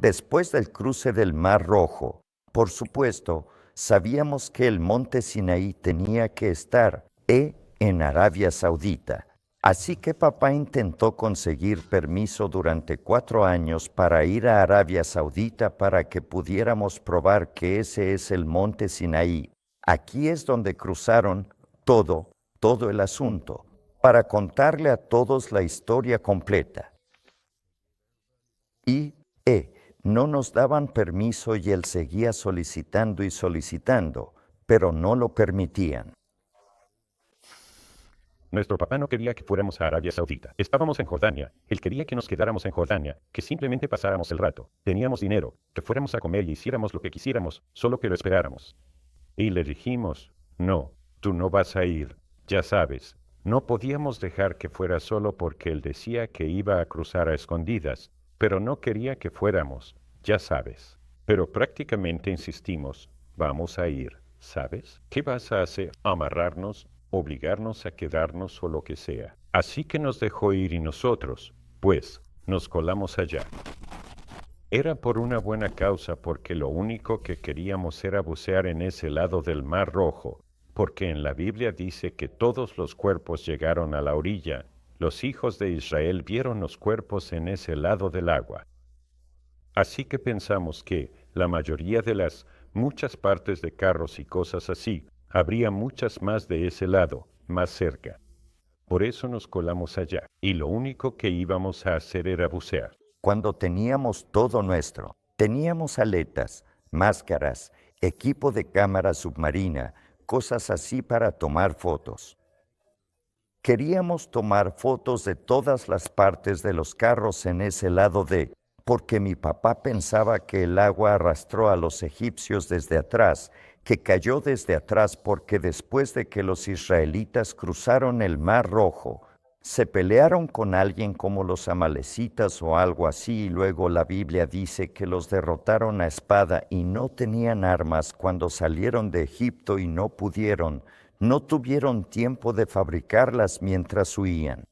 Después del cruce del Mar Rojo, por supuesto, sabíamos que el monte Sinaí tenía que estar en Arabia Saudita. Así que papá intentó conseguir permiso durante 4 años para ir a Arabia Saudita para que pudiéramos probar que ese es el monte Sinaí. Aquí es donde cruzaron todo el asunto, para contarle a todos la historia completa. Y no nos daban permiso y él seguía solicitando y solicitando, pero no lo permitían. Nuestro papá no quería que fuéramos a Arabia Saudita. Estábamos en Jordania. Él quería que nos quedáramos en Jordania, que simplemente pasáramos el rato. Teníamos dinero, que fuéramos a comer y hiciéramos lo que quisiéramos, solo que lo esperáramos. Y le dijimos, no, tú no vas a ir, ya sabes. No podíamos dejar que fuera solo porque él decía que iba a cruzar a escondidas, pero no quería que fuéramos, ya sabes. Pero prácticamente insistimos, vamos a ir, ¿sabes? ¿Qué vas a hacer? ¿Amarrarnos? ¿Obligarnos a quedarnos o lo que sea? Así que nos dejó ir y nosotros, pues, nos colamos allá. Era por una buena causa porque lo único que queríamos era bucear en ese lado del Mar Rojo, porque en la Biblia dice que todos los cuerpos llegaron a la orilla. Los hijos de Israel vieron los cuerpos en ese lado del agua. Así que pensamos que la mayoría de las muchas partes de carros y cosas así, habría muchas más de ese lado, más cerca. Por eso nos colamos allá, y lo único que íbamos a hacer era bucear. Cuando teníamos todo nuestro, teníamos aletas, máscaras, equipo de cámara submarina, cosas así para tomar fotos. Queríamos tomar fotos de todas las partes de los carros en ese lado porque mi papá pensaba que el agua arrastró a los egipcios desde atrás, que cayó desde atrás porque después de que los israelitas cruzaron el Mar Rojo, se pelearon con alguien como los amalecitas o algo así, y luego la Biblia dice que los derrotaron a espada y no tenían armas cuando salieron de Egipto y no tuvieron tiempo de fabricarlas mientras huían.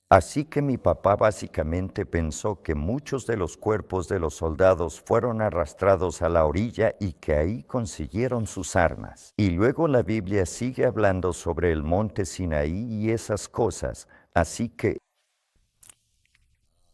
Así que mi papá básicamente pensó que muchos de los cuerpos de los soldados fueron arrastrados a la orilla y que ahí consiguieron sus armas. Y luego la Biblia sigue hablando sobre el monte Sinaí y esas cosas. Así que,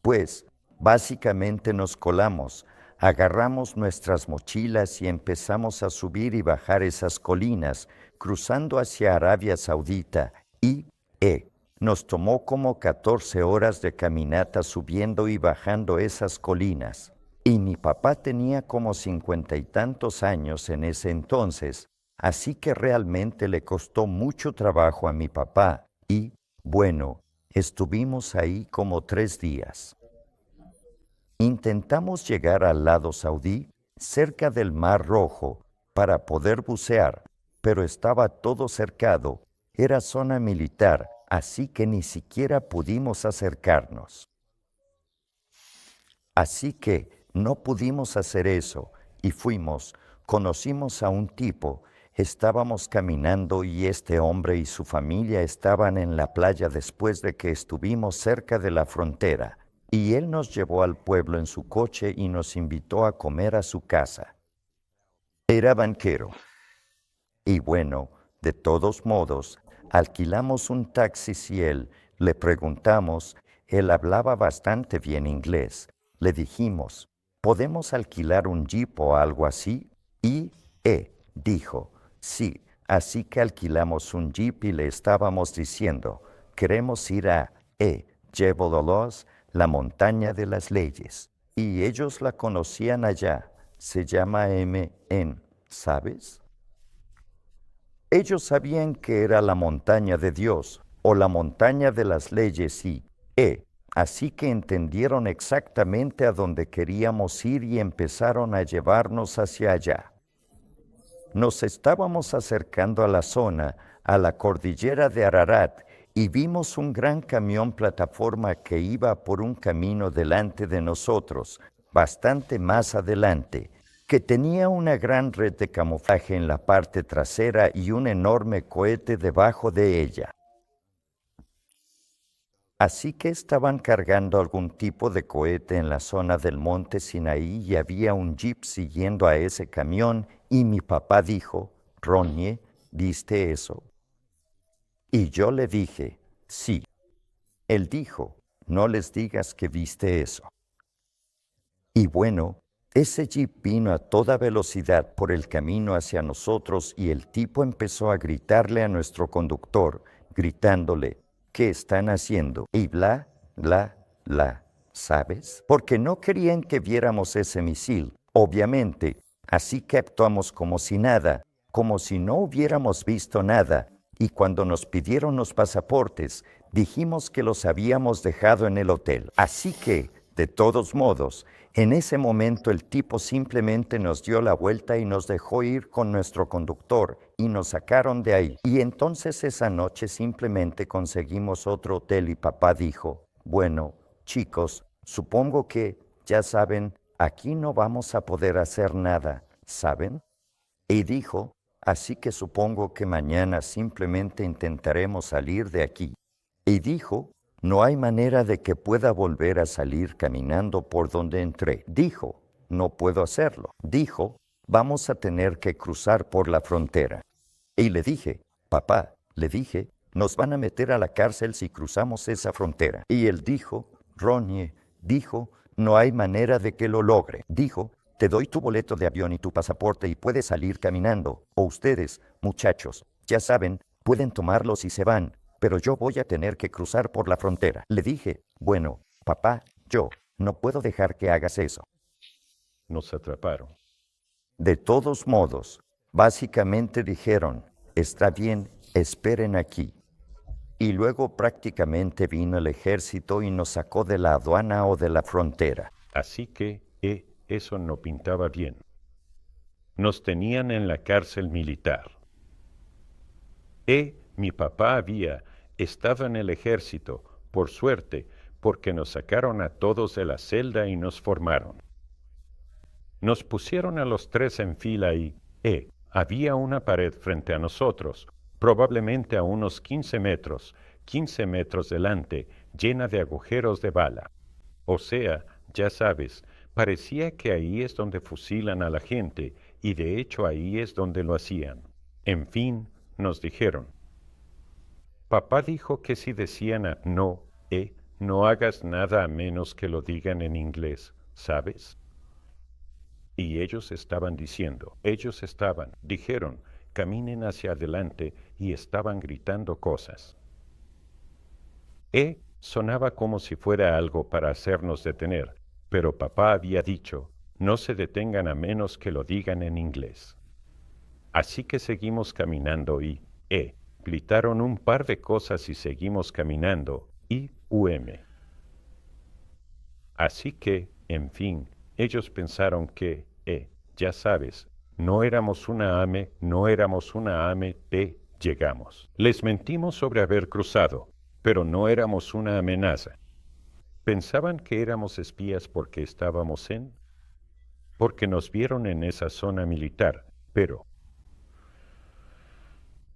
pues, básicamente nos colamos, agarramos nuestras mochilas y empezamos a subir y bajar esas colinas, cruzando hacia Arabia Saudita y, nos tomó como 14 horas de caminata subiendo y bajando esas colinas. Y mi papá tenía como 50 y tantos años en ese entonces, así que realmente le costó mucho trabajo a mi papá. Y, bueno, estuvimos ahí como 3 días. Intentamos llegar al lado saudí, cerca del Mar Rojo, para poder bucear, pero estaba todo cercado, era zona militar, así que ni siquiera pudimos acercarnos. Así que no pudimos hacer eso y conocimos a un tipo, estábamos caminando y este hombre y su familia estaban en la playa después de que estuvimos cerca de la frontera, y él nos llevó al pueblo en su coche y nos invitó a comer a su casa. Era banquero. Y bueno, de todos modos, alquilamos un taxi y le preguntamos, él hablaba bastante bien inglés. Le dijimos, ¿podemos alquilar un jeep o algo así? Y, dijo, sí, así que alquilamos un jeep y le estábamos diciendo, queremos ir a, Jebel la montaña de las leyes. Y ellos la conocían allá, se llama ¿sabes? Ellos sabían que era la montaña de Dios o la montaña de las leyes y, así que entendieron exactamente a dónde queríamos ir y empezaron a llevarnos hacia allá. Nos estábamos acercando a la zona, a la cordillera de Ararat, y vimos un gran camión plataforma que iba por un camino delante de nosotros, bastante más adelante, que tenía una gran red de camuflaje en la parte trasera y un enorme cohete debajo de ella. Así que estaban cargando algún tipo de cohete en la zona del monte Sinaí y había un jeep siguiendo a ese camión y mi papá dijo, Ronnie, ¿viste eso? Y yo le dije, sí. Él dijo, no les digas que viste eso. Y bueno, ese jeep vino a toda velocidad por el camino hacia nosotros y el tipo empezó a gritarle a nuestro conductor, gritándole, ¿qué están haciendo? Y bla, bla, bla, ¿sabes? Porque no querían que viéramos ese misil, obviamente, así que actuamos como si nada, como si no hubiéramos visto nada, y cuando nos pidieron los pasaportes, dijimos que los habíamos dejado en el hotel. Así que, de todos modos, en ese momento el tipo simplemente nos dio la vuelta y nos dejó ir con nuestro conductor y nos sacaron de ahí. Y entonces esa noche simplemente conseguimos otro hotel y papá dijo, bueno, chicos, supongo que, ya saben, aquí no vamos a poder hacer nada, ¿saben? Y dijo, así que supongo que mañana simplemente intentaremos salir de aquí. Y dijo, no hay manera de que pueda volver a salir caminando por donde entré. Dijo, no puedo hacerlo. Dijo, vamos a tener que cruzar por la frontera. Y le dije, papá, le dije, nos van a meter a la cárcel si cruzamos esa frontera. Y él dijo, Ronnie, dijo, no hay manera de que lo logre. Dijo, te doy tu boleto de avión y tu pasaporte y puedes salir caminando. O ustedes, muchachos, ya saben, pueden tomarlos y se van, pero yo voy a tener que cruzar por la frontera. Le dije, bueno, papá, yo no puedo dejar que hagas eso. Nos atraparon. De todos modos, básicamente dijeron, está bien, esperen aquí. Y luego prácticamente vino el ejército y nos sacó de la aduana o de la frontera. Así que, eso no pintaba bien. Nos tenían en la cárcel militar. Mi papá estaba en el ejército, por suerte, porque nos sacaron a todos de la celda y nos formaron. Nos pusieron a los tres en fila y, había una pared frente a nosotros, probablemente a unos 15 metros delante, llena de agujeros de bala. O sea, ya sabes, parecía que ahí es donde fusilan a la gente, y de hecho ahí es donde lo hacían. En fin, nos dijeron. Papá dijo que si decían no hagas nada a menos que lo digan en inglés, ¿sabes? Y dijeron, caminen hacia adelante y estaban gritando cosas. Sonaba como si fuera algo para hacernos detener, pero papá había dicho, no se detengan a menos que lo digan en inglés. Así que seguimos caminando y, gritaron un par de cosas y seguimos caminando, Así que, en fin, ellos pensaron que, ya sabes, no éramos una AME, llegamos. Les mentimos sobre haber cruzado, pero no éramos una amenaza. Pensaban que éramos espías porque porque nos vieron en esa zona militar, pero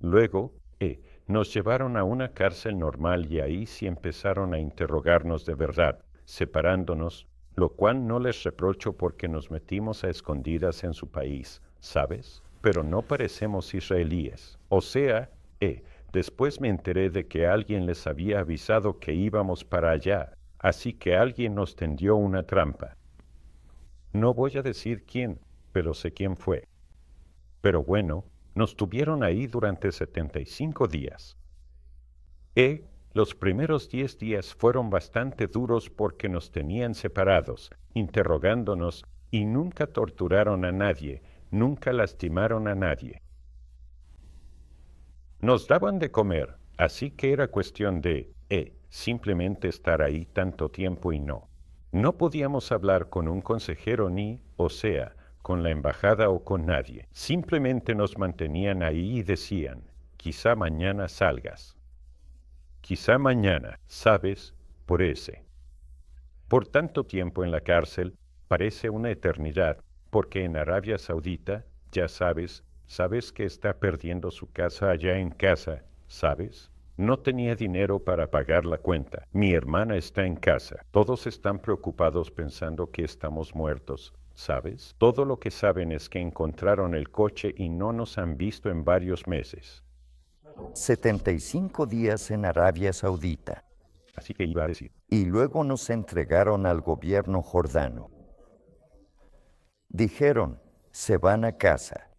luego, nos llevaron a una cárcel normal y ahí sí empezaron a interrogarnos de verdad, separándonos, lo cual no les reprocho porque nos metimos a escondidas en su país, ¿sabes? Pero no parecemos israelíes. O sea, después me enteré de que alguien les había avisado que íbamos para allá, así que alguien nos tendió una trampa. No voy a decir quién, pero sé quién fue. Pero bueno, nos tuvieron ahí durante 75 días. Los primeros 10 días fueron bastante duros porque nos tenían separados, interrogándonos, y nunca torturaron a nadie, nunca lastimaron a nadie. Nos daban de comer, así que era cuestión de, simplemente estar ahí tanto tiempo y no. No podíamos hablar con un consejero o sea, con la embajada o con nadie. Simplemente nos mantenían ahí y decían, quizá mañana salgas. Quizá mañana, ¿sabes? Por tanto tiempo en la cárcel, parece una eternidad, porque en Arabia Saudita, ya sabes que está perdiendo su casa allá en casa, ¿sabes? No tenía dinero para pagar la cuenta. Mi hermana está en casa. Todos están preocupados pensando que estamos muertos. ¿Sabes? Todo lo que saben es que encontraron el coche y no nos han visto en varios meses. 75 días en Arabia Saudita. Así que iba a decir, Y luego nos entregaron al gobierno jordano. Dijeron, se van a casa.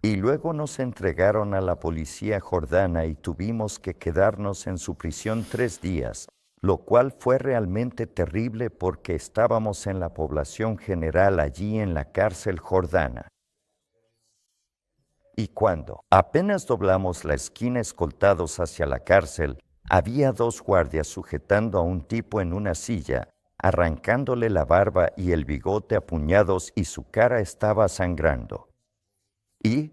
Y luego nos entregaron a la policía jordana y tuvimos que quedarnos en su prisión 3 días, lo cual fue realmente terrible porque estábamos en la población general allí en la cárcel jordana. Y cuando apenas doblamos la esquina escoltados hacia la cárcel, había 2 guardias sujetando a un tipo en una silla, arrancándole la barba y el bigote a puñados y su cara estaba sangrando. Y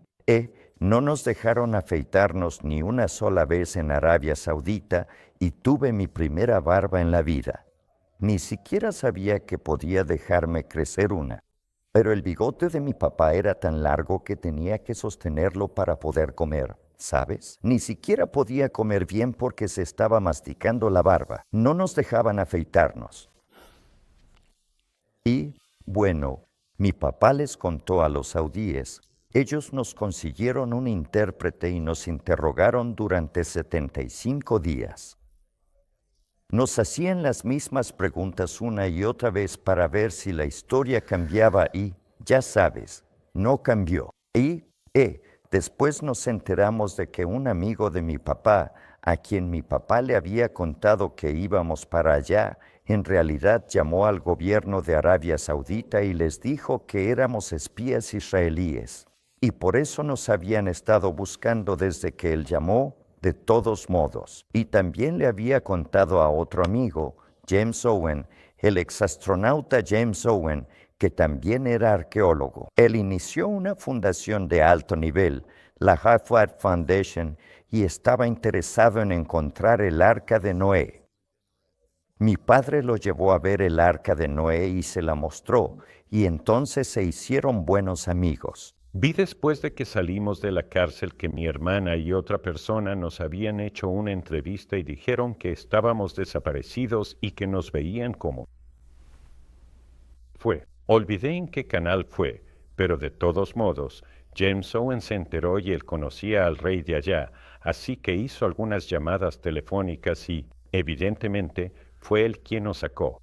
no nos dejaron afeitarnos ni una sola vez en Arabia Saudita y tuve mi primera barba en la vida. Ni siquiera sabía que podía dejarme crecer una. Pero el bigote de mi papá era tan largo que tenía que sostenerlo para poder comer, ¿sabes? Ni siquiera podía comer bien porque se estaba masticando la barba. No nos dejaban afeitarnos. Y, bueno, mi papá les contó a los saudíes. Ellos nos consiguieron un intérprete y nos interrogaron durante 75 días. Nos hacían las mismas preguntas una y otra vez para ver si la historia cambiaba y, ya sabes, no cambió. Y, después nos enteramos de que un amigo de mi papá, a quien mi papá le había contado que íbamos para allá, en realidad llamó al gobierno de Arabia Saudita y les dijo que éramos espías israelíes. Y por eso nos habían estado buscando desde que él llamó, de todos modos. Y también le había contado a otro amigo, James Owen, el exastronauta James Owen, que también era arqueólogo. Él inició una fundación de alto nivel, la Harvard Foundation, y estaba interesado en encontrar el Arca de Noé. Mi padre lo llevó a ver el Arca de Noé y se la mostró, y entonces se hicieron buenos amigos. vi después de que salimos de la cárcel que mi hermana y otra persona nos habían hecho una entrevista y dijeron que estábamos desaparecidos y que nos veían como Olvidé en qué canal fue, pero de todos modos, James Owen se enteró y él conocía al rey de allá, así que hizo algunas llamadas telefónicas y, evidentemente, fue él quien nos sacó.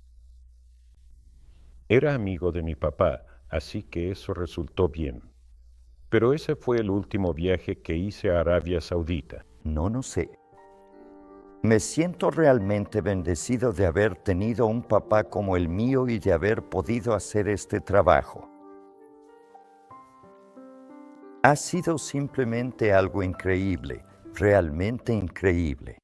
Era amigo de mi papá, así que eso resultó bien. Pero ese fue el último viaje que hice a Arabia Saudita. No sé. Me siento realmente bendecido de haber tenido un papá como el mío y de haber podido hacer este trabajo. Ha sido simplemente algo increíble, realmente increíble.